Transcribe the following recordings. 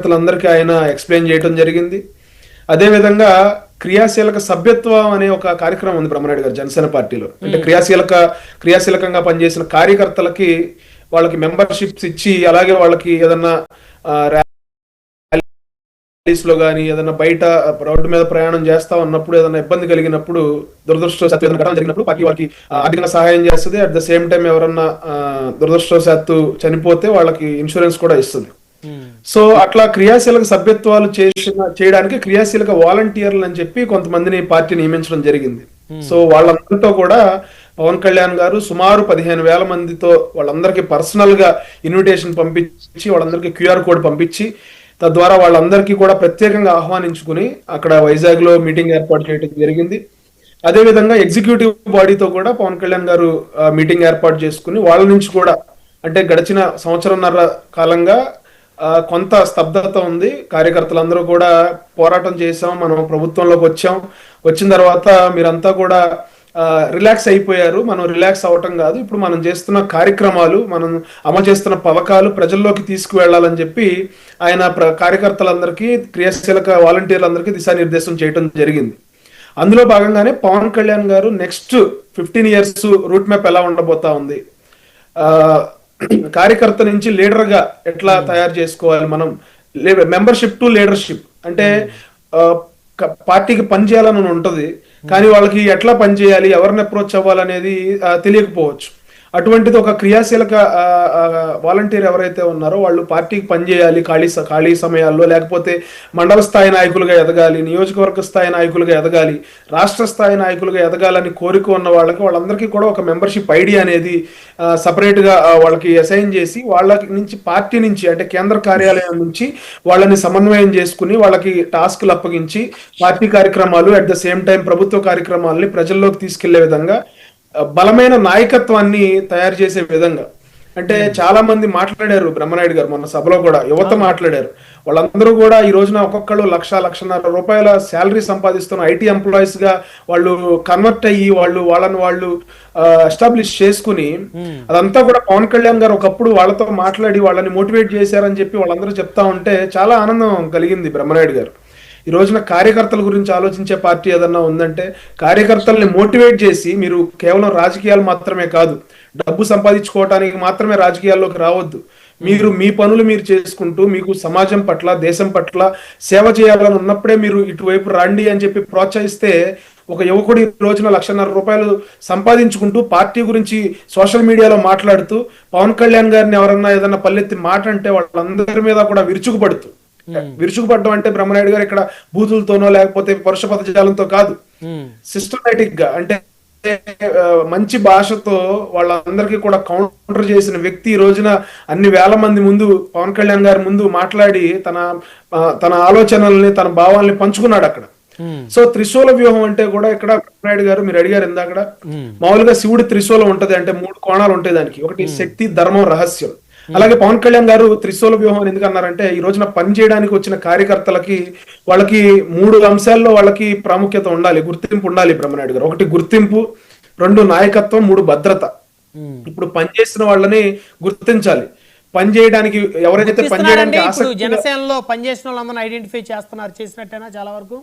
కార్యకర్తలందరికీ ఆయన ఎక్స్ప్లెయిన్ చేయడం జరిగింది. అదేవిధంగా క్రియాశీలక సభ్యత్వం అనే ఒక కార్యక్రమం ఉంది బ్రహ్మనాయుడు గారు జనసేన పార్టీలో. అంటే క్రియాశీలకంగా పనిచేసిన కార్యకర్తలకి వాళ్ళకి మెంబర్షిప్స్ ఇచ్చి, అలాగే వాళ్ళకి ఏదన్నా ర్యాలీస్ లో కానీ ఏదైనా బయట రోడ్డు మీద ప్రయాణం చేస్తా ఉన్నప్పుడు ఏదైనా ఇబ్బంది కలిగినప్పుడు, దురదృష్టవశాత్తు ఏదైనా ఘటన జరిగినప్పుడు పార్టీ వాళ్ళకి ఆర్థికంగా సహాయం చేస్తుంది. అట్ ద సేమ్ టైం ఎవరన్నా దురదృష్టవశాత్తు చనిపోతే వాళ్ళకి ఇన్సూరెన్స్ కూడా ఇస్తుంది. సో అట్లా క్రియాశీలక సభ్యత్వాలు చేయడానికి క్రియాశీలక వాలంటీర్లు అని చెప్పి కొంతమందిని పార్టీ నియమించడం జరిగింది. సో వాళ్ళందరితో కూడా పవన్ కళ్యాణ్ గారు సుమారు 15,000 మందితో వాళ్ళందరికీ పర్సనల్ గా ఇన్విటేషన్ పంపించి, వాళ్ళందరికీ క్యూఆర్ కోడ్ పంపించి, తద్వారా వాళ్ళందరికీ కూడా ప్రత్యేకంగా ఆహ్వానించుకుని అక్కడ వైజాగ్ లో మీటింగ్ ఏర్పాటు చేయడం జరిగింది. అదేవిధంగా ఎగ్జిక్యూటివ్ బాడీతో కూడా పవన్ కళ్యాణ్ గారు మీటింగ్ ఏర్పాటు చేసుకుని వాళ్ళ నుంచి కూడా, అంటే గడిచిన సంవత్సరంన్నర కాలంగా కొంత స్తబ్దత ఉంది. కార్యకర్తలందరూ కూడా పోరాటం చేశాం, మనం ప్రభుత్వంలోకి వచ్చిన తర్వాత మీరంతా కూడా రిలాక్స్ అయిపోయారు. మనం రిలాక్స్ అవ్వటం కాదు, ఇప్పుడు మనం చేస్తున్న కార్యక్రమాలు, మనం అమలు చేస్తున్న పథకాలు ప్రజల్లోకి తీసుకువెళ్లాలని చెప్పి ఆయన కార్యకర్తలందరికీ, క్రియాశీలక వాలంటీర్లందరికీ దిశానిర్దేశం చేయడం జరిగింది. అందులో భాగంగానే పవన్ కళ్యాణ్ గారు నెక్స్ట్ 15 years రూట్ మ్యాప్ ఎలా ఉండబోతా ఉంది, కార్యకర్త నుంచి లీడర్ గా ఎట్లా తయారు చేసుకోవాలి, మనం మెంబర్షిప్ టు లీడర్షిప్ అంటే పార్టీకి పని చేయాలని ఉంటది, కానీ వాళ్ళకి ఎట్లా పని చేయాలి, ఎవరిని అప్రోచ్ అవ్వాలనేది తెలియకపోవచ్చు. అటువంటిది ఒక క్రియాశీలక వాలంటీర్ ఎవరైతే ఉన్నారో వాళ్ళు పార్టీకి పనిచేయాలి ఖాళీ సమయాల్లో, లేకపోతే మండల స్థాయి నాయకులుగా ఎదగాలి, నియోజకవర్గ స్థాయి నాయకులుగా ఎదగాలి, రాష్ట్ర స్థాయి నాయకులుగా ఎదగాలని కోరిక ఉన్న వాళ్ళందరికీ కూడా ఒక మెంబర్షిప్ ఐడి అనేది సపరేట్ గా వాళ్ళకి అసైన్ చేసి, వాళ్ళకి నుంచి పార్టీ నుంచి అంటే కేంద్ర కార్యాలయం నుంచి వాళ్ళని సమన్వయం చేసుకుని వాళ్ళకి టాస్క్లు అప్పగించి పార్టీ కార్యక్రమాలు అట్ ద సేమ్ టైం ప్రభుత్వ కార్యక్రమాలని ప్రజల్లోకి తీసుకెళ్లే విధంగా బలమైన నాయకత్వాన్ని తయారు చేసే విధంగా. అంటే చాలా మంది మాట్లాడారు బ్రహ్మనాయుడు గారు మొన్న సభలో కూడా, యువత మాట్లాడారు. వాళ్ళందరూ కూడా ఈ రోజున ఒక్కొక్కళ్ళు 1,00,00,000 రూపాయల శాలరీ సంపాదిస్తున్న ఐటీ ఎంప్లాయీస్ గా వాళ్ళు కన్వర్ట్ అయ్యి వాళ్ళని ఎస్టాబ్లిష్ చేసుకుని, అదంతా కూడా పవన్ కళ్యాణ్ గారు ఒకప్పుడు వాళ్ళతో మాట్లాడి వాళ్ళని మోటివేట్ చేశారని చెప్పి వాళ్ళందరూ చెప్తా ఉంటే చాలా ఆనందం కలిగింది బ్రహ్మనాయుడు గారు. ఈ రోజున కార్యకర్తల గురించి ఆలోచించే పార్టీ ఏదన్నా ఉందంటే కార్యకర్తల్ని మోటివేట్ చేసి, మీరు కేవలం రాజకీయాలు మాత్రమే కాదు, డబ్బు సంపాదించుకోవటానికి మాత్రమే రాజకీయాల్లోకి రావద్దు, మీరు మీ పనులు మీరు చేసుకుంటూ మీకు సమాజం పట్ల దేశం పట్ల సేవ చేయాలని ఉన్నప్పుడే మీరు ఇటువైపు రండి అని చెప్పి ప్రోత్సహిస్తే, ఒక యువకుడు ఈ రోజున 1,50,000 రూపాయలు సంపాదించుకుంటూ పార్టీ గురించి సోషల్ మీడియాలో మాట్లాడుతూ పవన్ కళ్యాణ్ గారిని ఎవరన్నా ఏదన్నా పల్లెత్తి మాట అంటే వాళ్ళందరి మీద కూడా విరుచుకుపడడం అంటే బ్రహ్మనాయుడు గారు ఇక్కడ బూతులతోనో లేకపోతే పరుష పదజాలంతో కాదు, సిస్టమేటిక్ గా అంటే మంచి భాషతో వాళ్ళందరికీ కూడా కౌంటర్ చేసిన వ్యక్తి ఈ రోజున అన్ని వేల మంది ముందు పవన్ కళ్యాణ్ గారి ముందు మాట్లాడి తన ఆలోచనల్ని తన భావాల్ని పంచుకున్నాడు అక్కడ. సో త్రిశూల వ్యూహం అంటే కూడా ఇక్కడ బ్రహ్మనాయుడు గారు మీరు అడిగారు ఇందాక, మామూలుగా శివుడి త్రిశూలం ఉంటది, అంటే 3 కోణాలు ఉంటాయి దానికి, ఒకటి శక్తి, ధర్మం, రహస్యం. అలాగే పవన్ కళ్యాణ్ గారు త్రిశూల వ్యూహం ఎందుకు అన్నారంటే, ఈ రోజున పని చేయడానికి వచ్చిన కార్యకర్తలకి వాళ్ళకి 3 అంశాల్లో వాళ్ళకి ప్రాముఖ్యత ఉండాలి, గుర్తింపు ఉండాలి బ్రహ్మనాయుడు గారు. 1 గుర్తింపు, 2 నాయకత్వం, 3 భద్రత. ఇప్పుడు పనిచేసిన వాళ్ళని గుర్తించాలి, పని చేయడానికి ఎవరైతే పని చేయడానికి జనసేనలో పనిచేసిన వాళ్ళందరూ ఐడెంటిఫై చేసినట్టేనా చాలా వరకు?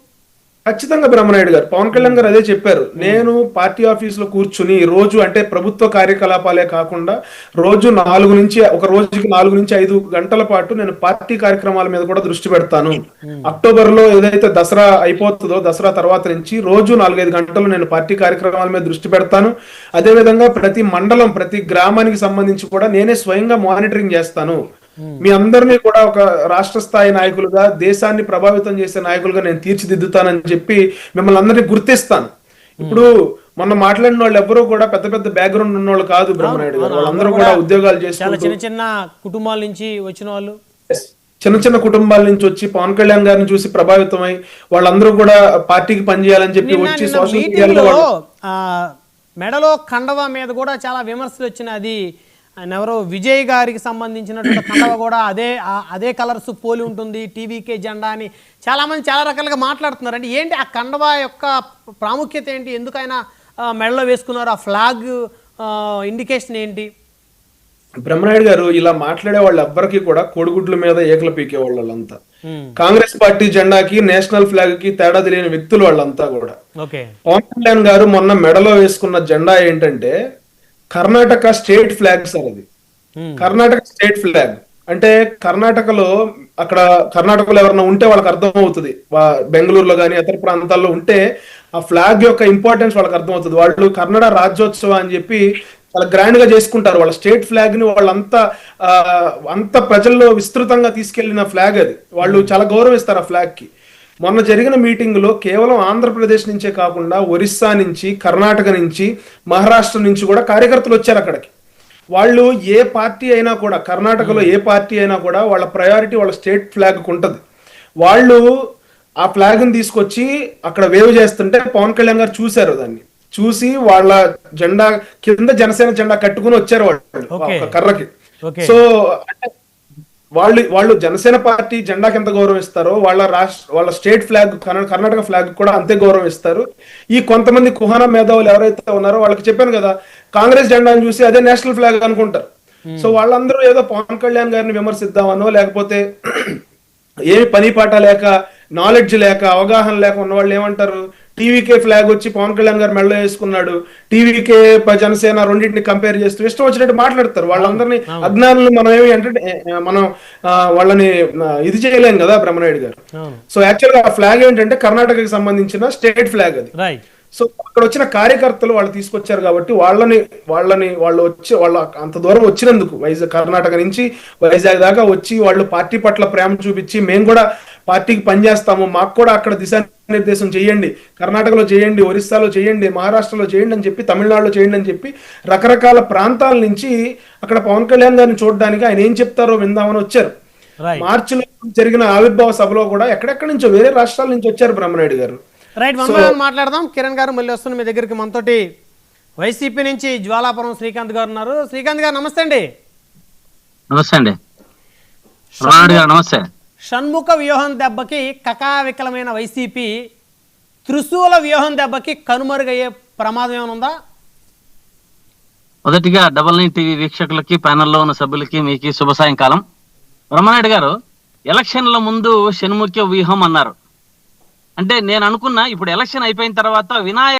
ఖచ్చితంగా బ్రహ్మనాయుడు గారు, పవన్ కళ్యాణ్ గారు అదే చెప్పారు. నేను పార్టీ ఆఫీస్ లో కూర్చుని రోజు అంటే ప్రభుత్వ కార్యకలాపాలే కాకుండా రోజు ఒక రోజుకి 4 నుంచి 5 గంటల పాటు నేను పార్టీ కార్యక్రమాల మీద కూడా దృష్టి పెడతాను. అక్టోబర్ లో ఏదైతే దసరా అయిపోతుందో, దసరా తర్వాత నుంచి రోజు 4-5 గంటలు నేను పార్టీ కార్యక్రమాల మీద దృష్టి పెడతాను. అదే విధంగా ప్రతి మండలం, ప్రతి గ్రామానికి సంబంధించి కూడా నేనే స్వయంగా మానిటరింగ్ చేస్తాను. మీ అందరినీ కూడా ఒక రాష్ట్ర స్థాయి నాయకులుగా, దేశాన్ని ప్రభావితం చేసే నాయకులుగా నేను తీర్చిదిద్దుతానని చెప్పి మిమ్మల్ని అందరినీ గుర్తిస్తాను. ఇప్పుడు మొన్న మాట్లాడిన వాళ్ళు ఎవరూ కూడా పెద్ద పెద్ద బ్యాక్గ్రౌండ్ ఉన్న వాళ్ళు కాదు బ్రహ్మనాయుడు గారు, వాళ్ళందరూ కూడా ఉద్యోగాలు చేసి చిన్న కుటుంబాల నుంచి వచ్చిన వాళ్ళు, చిన్న కుటుంబాల నుంచి వచ్చి పవన్ కళ్యాణ్ గారిని చూసి ప్రభావితమై వాళ్ళందరూ కూడా పార్టీకి పనిచేయాలని చెప్పి వచ్చి సోషల్ మీడియాలో మెడలో కండవ మీద కూడా చాలా విమర్శలు వచ్చినది. ఆయన ఎవరో విజయ్ గారికి సంబంధించినటువంటి కండవ కూడా అదే కలర్స్ పోలి ఉంటుంది, టీవీకే జెండా అని చాలామంది చాలా రకాలుగా మాట్లాడుతున్నారు. అంటే ఏంటి ఆ కండవ యొక్క ప్రాముఖ్యత ఏంటి, ఎందుకు ఆయన మెడలో వేసుకున్నారు, ఆ ఫ్లాగ్ ఇండికేషన్ ఏంటి? బ్రహ్మనాయుడు గారు ఇలా మాట్లాడే వాళ్ళు ఎవ్వరికి కూడా కోడిగుడ్ల మీద ఏకలు పీకే వాళ్ళంతా. ఉమ్, కాంగ్రెస్ పార్టీ జెండాకి నేషనల్ ఫ్లాగ్ కి తేడా తెలియని వ్యక్తులు వాళ్ళంతా కూడా. ఓకే. పవన్ కళ్యాణ్ గారు మొన్న మెడలో వేసుకున్న జెండా ఏంటంటే కర్ణాటక స్టేట్ ఫ్లాగ్ సార్ అది. ఉమ్, కర్ణాటక స్టేట్ ఫ్లాగ్ అంటే కర్ణాటకలో అక్కడ కర్ణాటకలో ఎవరైనా ఉంటే వాళ్ళకి అర్థం అవుతుంది, బెంగళూరులో కానీ ఇతర ప్రాంతాల్లో ఉంటే ఆ ఫ్లాగ్ యొక్క ఇంపార్టెన్స్ వాళ్ళకి అర్థం అవుతుంది. వాళ్ళు కన్నడ రాజ్యోత్సవ అని చెప్పి చాలా గ్రాండ్ గా చేసుకుంటారు. వాళ్ళ స్టేట్ ఫ్లాగ్ ని వాళ్ళంతా అంత ప్రజల్లో విస్తృతంగా తీసుకెళ్లిన ఫ్లాగ్ అది. వాళ్ళు చాలా గౌరవిస్తారు ఆ ఫ్లాగ్ కి. మొన్న జరిగిన మీటింగ్ లో కేవలం ఆంధ్రప్రదేశ్ నుంచే కాకుండా ఒరిస్సా నుంచి, కర్ణాటక నుంచి, మహారాష్ట్ర నుంచి కూడా కార్యకర్తలు వచ్చారు అక్కడికి. వాళ్ళు ఏ పార్టీ అయినా కూడా, కర్ణాటకలో ఏ పార్టీ అయినా కూడా వాళ్ళ ప్రయారిటీ వాళ్ళ స్టేట్ ఫ్లాగ్ కు ఉంటది. వాళ్ళు ఆ ఫ్లాగ్ ని తీసుకొచ్చి అక్కడ వేవ్ చేస్తుంటే పవన్ కళ్యాణ్ గారు చూశారు, దాన్ని చూసి వాళ్ళ జెండా కింద జనసేన జెండా కట్టుకుని వచ్చారు వాళ్ళు ఓకే. ఒక కర్రకి. ఓకే. సో అంటే వాళ్ళు జనసేన పార్టీ జెండాకి ఎంత గౌరవిస్తారో వాళ్ళ స్టేట్ ఫ్లాగ్, కర్ణాటక ఫ్లాగ్ కూడా అంతే గౌరవిస్తారు. ఈ కొంతమంది కుహానా మేధావులు ఎవరైతే ఉన్నారో వాళ్ళకి చెప్పాను కదా, కాంగ్రెస్ జెండాను చూసి అదే నేషనల్ ఫ్లాగ్ అనుకుంటారు. సో వాళ్ళందరూ ఏదో పవన్ కళ్యాణ్ గారిని విమర్శిద్దామనో, లేకపోతే ఏమి పని పాట లేక, నాలెడ్జ్ లేక, అవగాహన లేక ఉన్న వాళ్ళు ఏమంటారు, టీవీకే ఫ్లాగ్ వచ్చి పవన్ కళ్యాణ్ గారు మెడలో వేసుకున్నాడు, టీవీకే జనసేన రెండింటిని కంపేర్ చేస్తూ ఇష్టం వచ్చినట్టు మాట్లాడతారు. వాళ్ళందరినీ అజ్ఞానులు మనం ఏమి మనం వాళ్ళని ఇది చేయలేం కదా బ్రహ్మనాయుడు గారు. అవును. సో యాక్చువల్ గా ఆ ఫ్లాగ్ ఏంటంటే కర్ణాటకకి సంబంధించిన స్టేట్ ఫ్లాగ్ అది. రైట్. సో అక్కడ వచ్చిన కార్యకర్తలు వాళ్ళు తీసుకొచ్చారు కాబట్టి వాళ్ళు అంత దూరం వచ్చినందుకు, కర్ణాటక నుంచి వైజాగ్ దాకా వచ్చి వాళ్ళు పార్టీ పట్ల ప్రేమ చూపించి, మేము కూడా పార్టీకి పనిచేస్తాము, మాకు కూడా అక్కడ దిశానిర్దేశం చేయండి, కర్ణాటకలో చేయండి, ఒరిస్సాలో చేయండి, మహారాష్ట్రలో చేయండి అని చెప్పి, తమిళనాడులో చేయండి అని చెప్పి రకరకాల ప్రాంతాల నుంచి అక్కడ పవన్ కళ్యాణ్ గారిని చూడడానికి, ఆయన ఏం చెప్తారో విందామని వచ్చారు. రైట్. మార్చిలో జరిగిన ఆవిర్భావ సభలో కూడా ఎక్కడెక్కడి నుంచో వేరే రాష్ట్రాల నుంచి వచ్చారు బ్రహ్మనాయుడు గారు. రైట్, మనం మాట్లాడదాం. కిరణ్ గారు మళ్ళీ వస్తున్న మీ దగ్గరికి. మనతోటి వైసీపీ నుంచి జ్వాలాపురం శ్రీకాంత్ గారు ఉన్నారు. శ్రీకాంత్ గారు నమస్తే అండి. నమస్తే అండి. నమస్తే. షణ్ముఖ వ్యూహం దెబ్బకి కకావికలమైన వైసీపీ త్రిశూల వ్యూహం దెబ్బకి కనుమరుగయ్యే ప్రమాదం ఏమైనా ఉందా? మొదటిగా 99 టీవీ వీక్షకులకి, ప్యానెల్లో ఉన్న సభ్యులకి, మీకు శుభ సాయంకాలం. బ్రహ్మనాయుడు గారు, ఎలక్షన్ల ముందు షణ్ముఖ వ్యూహం అన్నారు. అంటే నేను అనుకున్నా ఇప్పుడు ఎలక్షన్ అయిపోయిన తర్వాత వినాయక